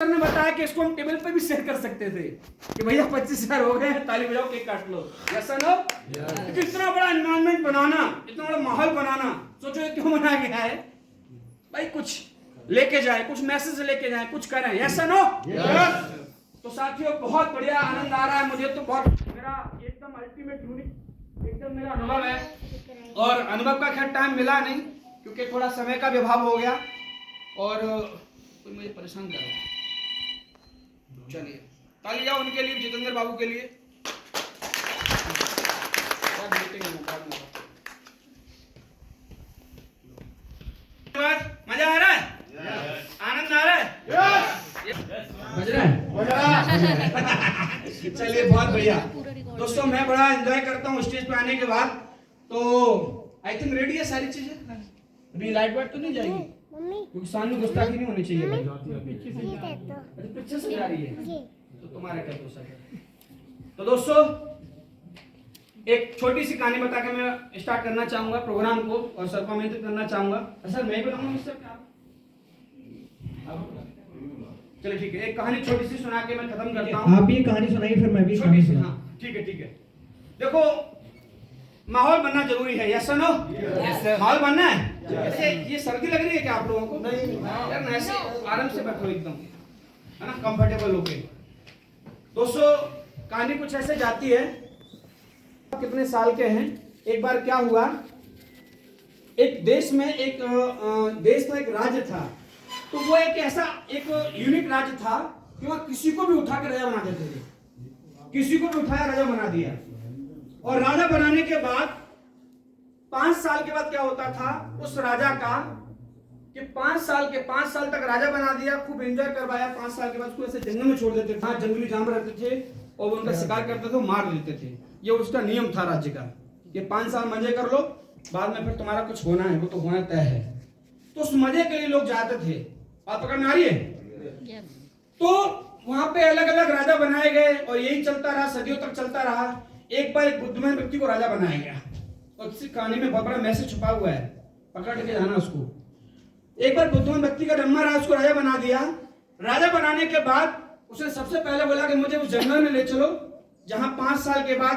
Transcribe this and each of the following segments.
ने बताया कि इसको हम टेबल पे भी शेयर कर सकते थे कि भैया 25,000 हो गए, ताली बजाओ, केक काट लो। ऐसा ना क्योंकि इतना बड़ा एनवायरनमेंट बनाना, इतना बड़ा माहौल बनाना, सोचो ये क्यों बनाया गया है भाई? कुछ लेके जाए, कुछ मैसेज लेके जाए, कुछ करें। ऐसा नो तो साथियों बहुत बढ़िया आनंद आ रहा है मुझे तो। बहुत मेरा एकदम अल्टीमेट यूनिक एकदम मेरा अनुभव है। और अनुभव का खैर टाइम मिला नहीं क्योंकि थोड़ा समय का विभाव हो गया और कोई मुझे परेशान कर रहा है। चलिए ताली जाओ उनके लिए, जितेंद्र बाबू के लिए। मजा आ रहा है? आनंद आ रहा है? मजा चलिए बहुत बढ़िया दोस्तों, मैं बड़ा एंजॉय करता हूँ स्टेज पे आने के बाद। तो आई थिंक रेडी है सारी चीजें। अभी लाइट वाइट तो नहीं जाएगी क्योंकि सामने गुस्ताखी नहीं होनी चाहिए भाई। पीछे से जा रही है तो तुम्हारा क्या दोस्त है? तो दोस्तों एक छोटी सी कहानी बता के मैं स्टार्ट करना चाहूंगा प्रोग्राम को और सर को आमंत्रित करना चाहूंगा। सर मैं बताऊंगा मिस्टर क्या? चलिए ठीक है, एक कहानी छोटी सी सुना के मैं खत्म करता हूँ। आप ये कहानी सुनाइए फिर मैं भी छोटी सी। हाँ ठीक है ठीक है। देखो माहौल बनना जरूरी है। Yes no? माहौल बनना है। ये सर्दी लग रही है क्या आप लोगों को? नहीं यार, ऐसे आराम से बैठो एकदम, है ना, कंफर्टेबल होके। दोस्तों कहानी कुछ ऐसे जाती है। कितने साल के हैं, एक बार क्या हुआ, एक देश में एक देश था, एक राज्य था। तो वो एक ऐसा एक यूनिक राज्य था कि वहां किसी को भी उठा के राजा बना देते थे। किसी को भी उठाया राजा बना दिया। और राजा बनाने के बाद 5 साल के बाद क्या होता था उस राजा का कि 5 साल तक राजा बना दिया, खूब एंजॉय करवाया। 5 साल के बाद उसको ऐसे जंगल में छोड़ देते थे। हाँ, जंगली जानवर रहते थे और वो उनका शिकार करते थे, मार देते थे। ये उसका नियम था राज्य का कि 5 साल मजे कर लो, बाद में फिर तुम्हारा कुछ होना है वो तो होना तय है। तो उस मजे के लिए लोग जाते थे। बात पकड़ में आ रही है? तो वहां पे अलग अलग राजा बनाए गए और यही चलता रहा, सदियों तक चलता रहा। एक बार एक बुद्धिमान व्यक्ति को राजा बनाया गया और इस कहानी में बहुत बड़ा मैसेज छुपा हुआ है, पकड़ के जाना उसको। एक बार बुद्धिमान व्यक्ति का नंबर आया, उसको राजा बना दिया। राजा बनाने के बाद उसने सबसे पहले बोला कि मुझे उस जंगल में ले चलो जहां 5 साल के बाद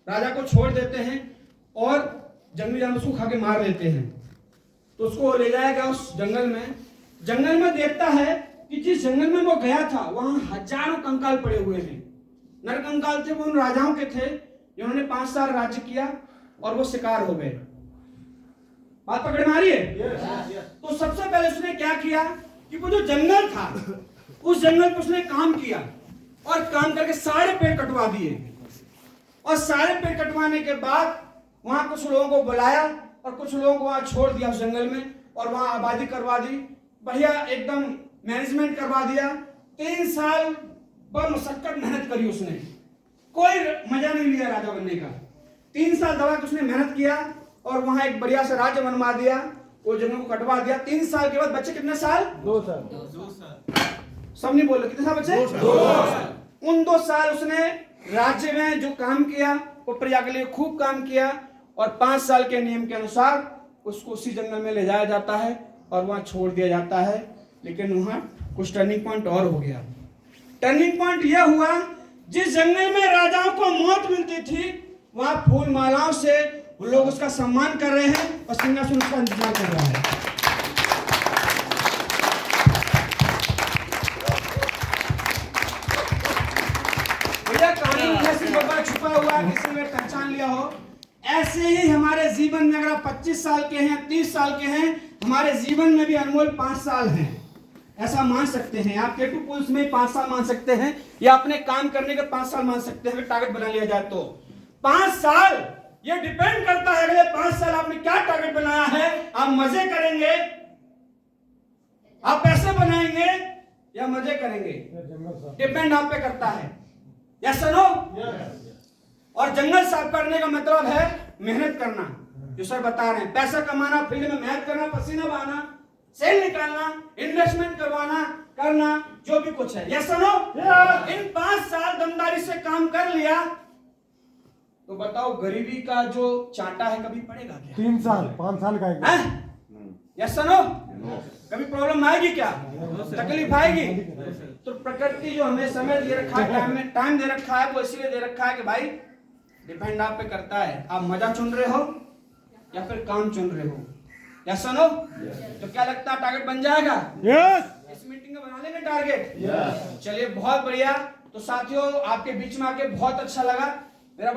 राजा को छोड़ देते हैं और जंगली जानवर उसको खा के मार देते हैं। तो उसको ले जाएगा उस जंगल में। जंगल में देखता है कि जिस जंगल में वो गया था वहां हजारों कंकाल पड़े हुए हैं। नरकंकाल थे, वो उन राजाओं के थे जिन्होंने 5 साल राज्य किया और वो शिकार हो गए। बात पकड़ में आ रही है? तो सबसे पहले उसने क्या किया कि वो जो जंगल था उस जंगल पर उसने काम किया और काम करके सारे पेड़ कटवा दिए। और सारे पेड़ कटवाने के बाद वहां कुछ लोगों को बुलाया और कुछ लोगों को वहां छोड़ दिया उस जंगल में और वहां आबादी करवा दी, बढ़िया एकदम मैनेजमेंट करवा दिया। 3 साल बमशक्कत मेहनत करी उसने, कोई मजा नहीं लिया राजा बनने का। 3 साल दबा के उसने मेहनत किया और वहां एक बढ़िया सा राज्य बनवा दिया, वो जंगल को कटवा दिया। 3 साल के बाद बच्चे कितने साल? 2 साल। सब नहीं बोल रहे, कितने साल बच्चे? 2 साल। उन 2 साल उसने राज्य में जो काम किया वो प्रजा के लिए खूब काम किया और 5 साल के नियम के अनुसार उसको उसी जंगल में ले जाया जाता है और वहां छोड़ दिया जाता है। लेकिन वहां कुछ टर्निंग पॉइंट और हो गया। टर्निंग पॉइंट यह हुआ, जिस जंगल में राजाओं को मौत मिलती थी वहां फूल मालाओं से लोग उसका सम्मान कर रहे हैं और सिंहासन उसका इंतजार कर रहा है। भैया कहानी में सिर्फ बड़ा छुपा हुआ है, किसी ने पहचान लिया हो। ऐसे ही हमारे जीवन में अगर 25 साल के हैं, 30 साल के हैं, हमारे जीवन में भी अनमोल 5 साल हैं। ऐसा मान सकते हैं आप। केटू पुलिस में 5 साल मान सकते हैं या अपने काम करने के 5 साल मान सकते हैं अगर टारगेट बना लिया जाए तो। 5 साल ये डिपेंड करता है अगले 5 साल आपने क्या टारगेट बनाया है। आप मजे करेंगे, आप पैसे बनाएंगे या मजे करेंगे, डिपेंड आप पे करता है। Yes no? और जंगल साफ करने का मतलब है मेहनत करना, जो सर बता रहे हैं। पैसा कमाना, फील्ड में मेहनत करना, पसीना बहाना, सेल निकालना, इन्वेस्टमेंट करवाना, करना, जो भी कुछ है। Yes no? इन 5 साल दमदारी से काम कर लिया तो बताओ गरीबी का जो चांटा है कभी पड़ेगा क्या? 3 साल 5 साल का है। Yes no? कभी प्रॉब्लम आएगी क्या? तकलीफ आएगी? तो प्रकृति जो हमें समय दे रखा है, टाइम दे रखा है, वो इसलिए दे रखा है कि भाई डिपेंड आप पे करता है, आप मजा चुन रहे हो या फिर काम चुन रहे हो। या सुनो, तो क्या लगता है टारगेट बन जाएगा? इस मीटिंग में बना लेंगे टारगेट। चलिए बहुत बढ़िया। तो साथियों, आपके बीच में आके बहुत अच्छा लगा।